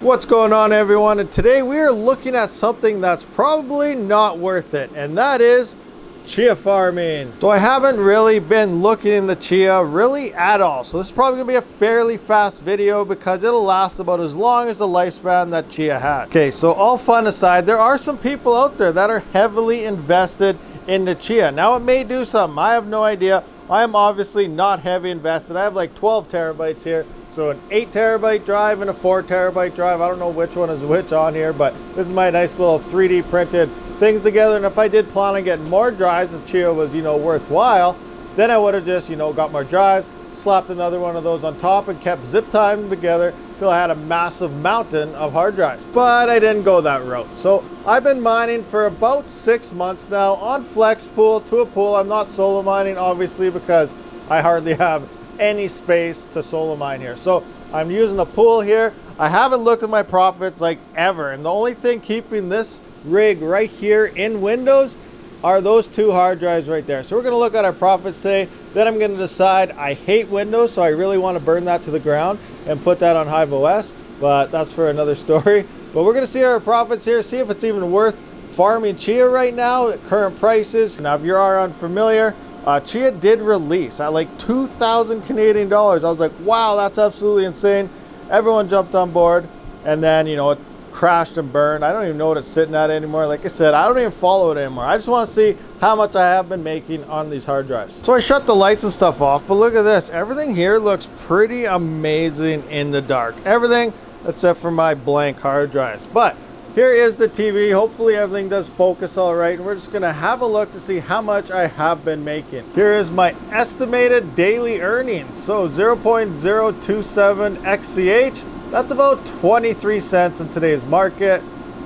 What's going on, everyone? And today we are looking at something that's probably not worth it, and that is Chia farming. So I haven't really been looking in the Chia really at all. So this is probably gonna be a fairly fast video because it'll last about as long as the lifespan that Chia had. Okay, so all fun aside, there are some people out there that are heavily invested in the Chia. Now it may do something, I have no idea. I am obviously not heavy invested. I have like 12 terabytes here. So an 8 terabyte drive and a 4 terabyte drive. I don't know which one is which on here, but this is my nice little 3D printed things together. And if I did plan on getting more drives, if Chia was, worthwhile, then I would have just, got more drives, slapped another one of those on top and kept zip tying them together till I had a massive mountain of hard drives. But I didn't go that route. So I've been mining for about 6 months now on flex pool to a pool. I'm not solo mining, obviously, because I hardly have any space to solo mine here. So I'm using a pool here. I haven't looked at my profits like ever. And the only thing keeping this rig right here in Windows are those 2 hard drives right there. So we're gonna look at our profits today. Then I'm gonna decide. I hate Windows, so I really wanna burn that to the ground and put that on Hive OS, but that's for another story. But we're gonna see our profits here, see if it's even worth farming Chia right now at current prices. Now, if you are unfamiliar, Chia did release at like 2,000 Canadian dollars. I was like, wow, that's absolutely insane. Everyone jumped on board, and then, it crashed and burned. I don't even know what it's sitting at anymore. Like I said, I don't even follow it anymore. I just want to see how much I have been making on these hard drives. So I shut the lights and stuff off, but look at this. Everything here looks pretty amazing in the dark. Everything except for my blank hard drives. But here is the TV. Hopefully everything does focus all right, and we're just gonna have a look to see how much I have been making. Here is my estimated daily earnings. So 0.027 XCH, that's about 23 cents in today's market.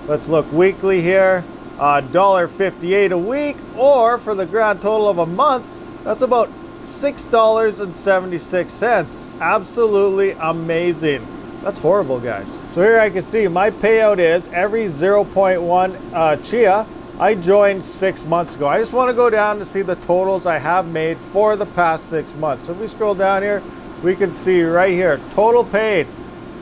Let's look weekly here. $1.58 a week, or for the grand total of a month, that's about $6.76. Absolutely amazing. That's horrible, guys. So here I can see my payout is every 0.1 Chia. I joined 6 months ago. I just want to go down to see the totals I have made for the past 6 months. So if we scroll down here, we can see right here, total paid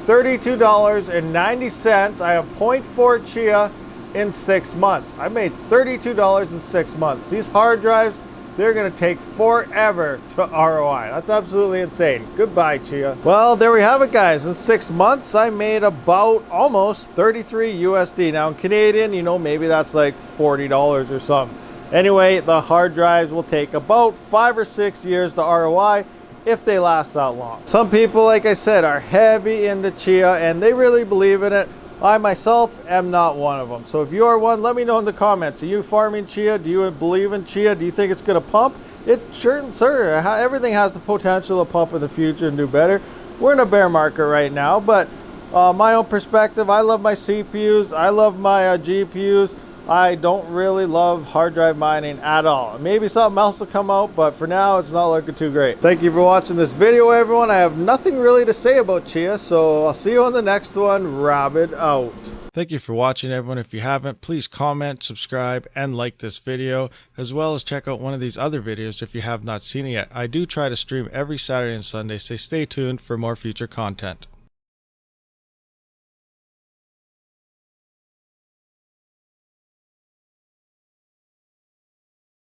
$32.90. I have 0.4 Chia in 6 months. I made $32 in 6 months. These hard drives, they're gonna take forever to ROI. That's absolutely insane. Goodbye, Chia. Well, there we have it, guys. In 6 months, I made about almost 33 USD. Now in Canadian, maybe that's like $40 or something. Anyway, the hard drives will take about 5 or 6 years to ROI if they last that long. Some people, like I said, are heavy in the Chia and they really believe in it. I myself am not one of them. So if you are one, let me know in the comments. Are you farming Chia? Do you believe in Chia? Do you think it's gonna pump? It sure, everything has the potential to pump in the future and do better. We're in a bear market right now, but my own perspective, I love my CPUs, I love my GPUs. I don't really love hard drive mining at all. Maybe something else will come out, but for now, it's not looking too great. Thank you for watching this video, everyone. I have nothing really to say about Chia, so I'll see you on the next one. Rabid out. Thank you for watching, everyone. If you haven't, please comment, subscribe, and like this video, as well as check out one of these other videos if you have not seen it yet. I do try to stream every Saturday and Sunday, so stay tuned for more future content.